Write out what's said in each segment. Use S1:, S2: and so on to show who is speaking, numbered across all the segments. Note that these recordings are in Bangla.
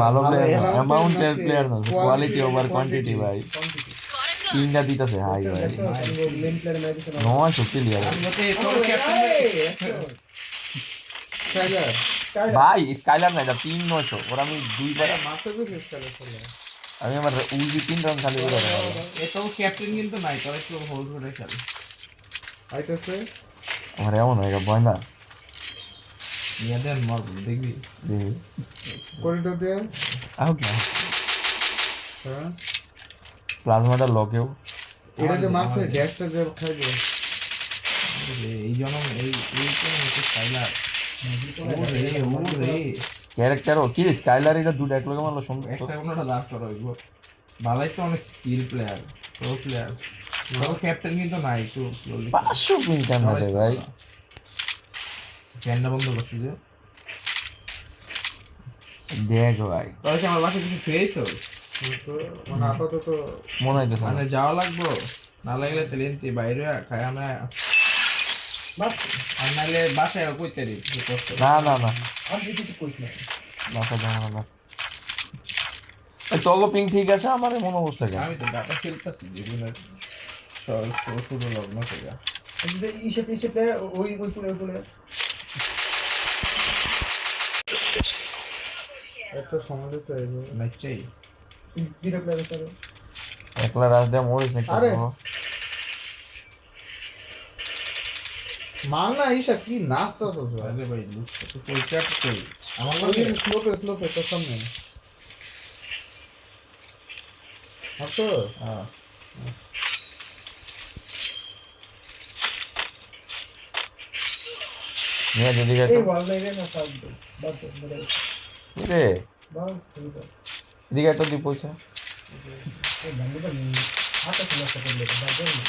S1: ভালো প্লেয়ার না, অ্যামাউন্টের প্লেয়ার না, কোয়ালিটি ওভার কোয়ান্টিটি ভাই। তিনটা দিতেছে হাই ভাই, 900 প্লেয়ার ভাই। স্কাইলার না, এটা 3-900 ওর। আমি দুইবার আমি আমার উইজি 3 রান খালি করে
S2: এটাও ক্যাপ্টেন কিন্তু নাই, তবে একটু হোল্ড করে খেলে
S3: আইতেছে
S1: আমার এমন হয়ে গেল ভয় না।
S2: নিয়ে দেন মারব দেখবি
S3: করিডোর দিয়ে
S1: আউট না,
S3: হ্যাঁ
S1: প্লাজমাটা লকেও
S3: এটা যে মারছে গ্যাসটা যে খাইবে
S2: এই জন্য এই তো স্টাইলার ওরে
S1: ক্যারেক্টারও কি স্কাইলার, এটা দুটো এক লগে মারলো সম্ভব।
S2: একটা কোনটা দাঁড় করা হইব বালাই তো অনেক স্কিল প্লেয়ার, প্রো প্লেয়ার, তবে ক্যাপ্টেন কিন্তু নাই, একটু স্লোলি
S1: 500 পিন কেমন রে ভাই?
S2: ফ্যানটা বন্ধ করছি যে
S1: দেখ ভাই,
S2: তবে কি আমার বাসায় কিছু খেয়েছো?
S3: তো মানে আপাতত
S1: মনে হইতেছে না।
S2: মানে যাওয়া লাগবো, না লাগলে তাহলে এনতি বাইরে খাই আমরা, আর নাহলে বাসায় কইতে রি
S1: না না না
S3: আমি কিছু কইছ না
S1: বাসা যাবো না। তলো পিং ঠিক আছে, আমার মন অবস্থা কেন?
S2: আমি তো ডাটা খেলতেছি জীবনের শুরু লগ্ন থেকে
S3: ইসে ওই পুরে এত সময় দিতে হবে
S2: ম্যাচটাই
S3: বিরক্ত লাগে স্যার
S1: একলা রাজ দিয়ে মরিস না।
S3: আরে মাল না ঈশা কি নাস্তা আছে
S2: আরে ভাই লুক তো পরিষ্কার কই আমার
S3: ওই
S2: লাগে
S3: স্লোপে তোর সামনে আচ্ছা
S2: হ্যাঁ
S1: নিয়ে দিদি
S3: এই বল লাগে না সব বাদ দে
S1: রে
S3: বল
S1: দিদি তো দি পয়সা
S3: এই বন্ধুটা হাতে সমস্যা করলে বাদ দে না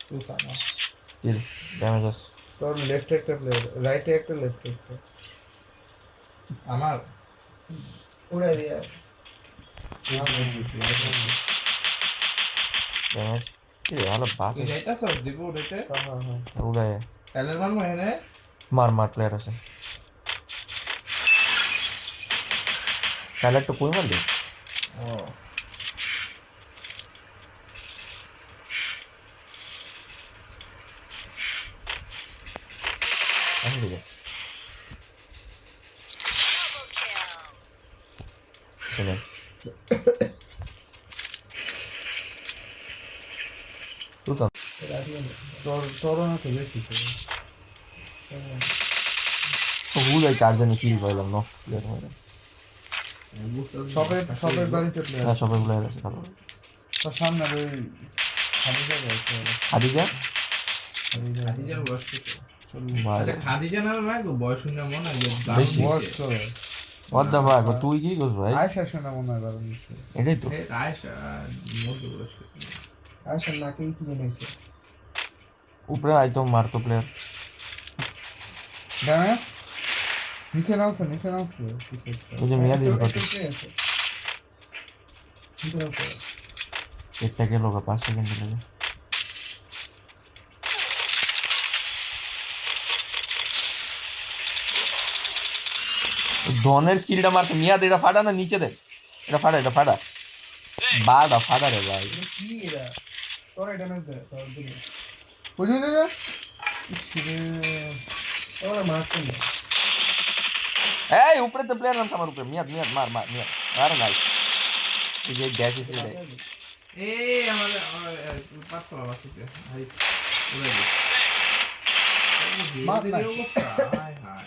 S3: সুসানা
S1: স্কিল ড্যামেজেস।
S3: তোর লেফট একটা প্লেয়ার রাইটে একটা লেফট একটা
S2: আমার
S3: উড়াই দিয়া
S1: ড্যামেজ কি রে ভালো বাঁচে।
S2: তুই যাইতাছ দিব উড়াইতে
S3: হ্যাঁ
S1: উড়ায়
S2: কালের মান মহেনে
S1: মার প্লেয়ার আছে। কালার তো কই মারলি?
S2: ও
S1: আমি দিকে চলে সুলতান
S2: তোর না তো বেশি
S1: ভুলাই কার জানি কি পাইলাম না প্লেয়ার হয় না।
S3: সবের বাড়িতে প্লেয়ার
S1: হ্যাঁ সবাই প্লেয়ার আছে ভালো।
S3: তার সামনে ওই খাদিজা রয়েছে
S1: আদিজা
S2: খাদিজার বয়স কত?
S1: ভাই
S2: আচ্ছা খাদিজা না ভাই বয়স শুনে মনে হয়
S1: বেশি।
S3: বয়স তো
S1: what the fuck তুই কি করছ ভাই?
S3: আয়শা শোনা মনে হয় বারো নিচ্ছে
S1: এটাই তো
S2: আয়েশা মধ্যে বয়স কত?
S3: আয়শা নাকি কি জানাইছে
S1: উপরে আইতো মারতো প্লেয়ার।
S3: ড্যামেজ নিচে নামছে
S1: ওই যে মিয়া দিল কত একটা গেল 5 সেকেন্ড লাগে। ধনের স্কিলটা মারছে মিয়া দে, এটা ফাটা না নিচে দে, এটা ফাটা বাড়া ফাটা রে ভাই।
S3: কি এরা তোরা ড্যামেজ দে তোর দিকে বুঝে যা ইসরে তোরা মারছ না
S1: এই উপরে তো প্লেয়ার নামছে আমার উপরে। মিয়া মার মার নাই এই যে ড্যাশ ইস রে।
S2: এই আমাদের পাঁচটা আছে ভাই উড়াই দে
S3: মার না।
S2: হাই হাই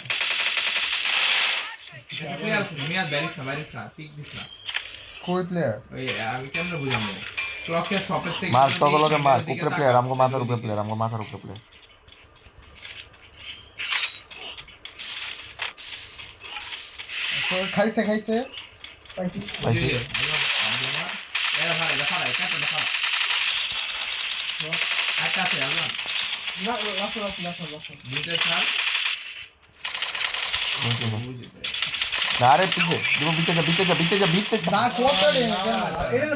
S2: প্লেয়ার আছে মিয়া বাইরিস না পিক দিস না
S3: কই প্লেয়ার
S2: ওই আমি কেমনে বুঝাবো ক্লকের শপের থেকে
S1: মার তগলকে মার উপরে প্লেয়ার আমগো মাথার উপরে প্লেয়ার।
S3: খাইছে পাইছি
S1: পাইছি
S2: এরা ভাই দেখা নাই কাছে দেখা আচ্ছা আছে আল্লাহ
S3: না লাফ
S2: বুঝতে ছাড় বুঝতে
S1: না রে পিছে যা
S3: না কোটা রে এটা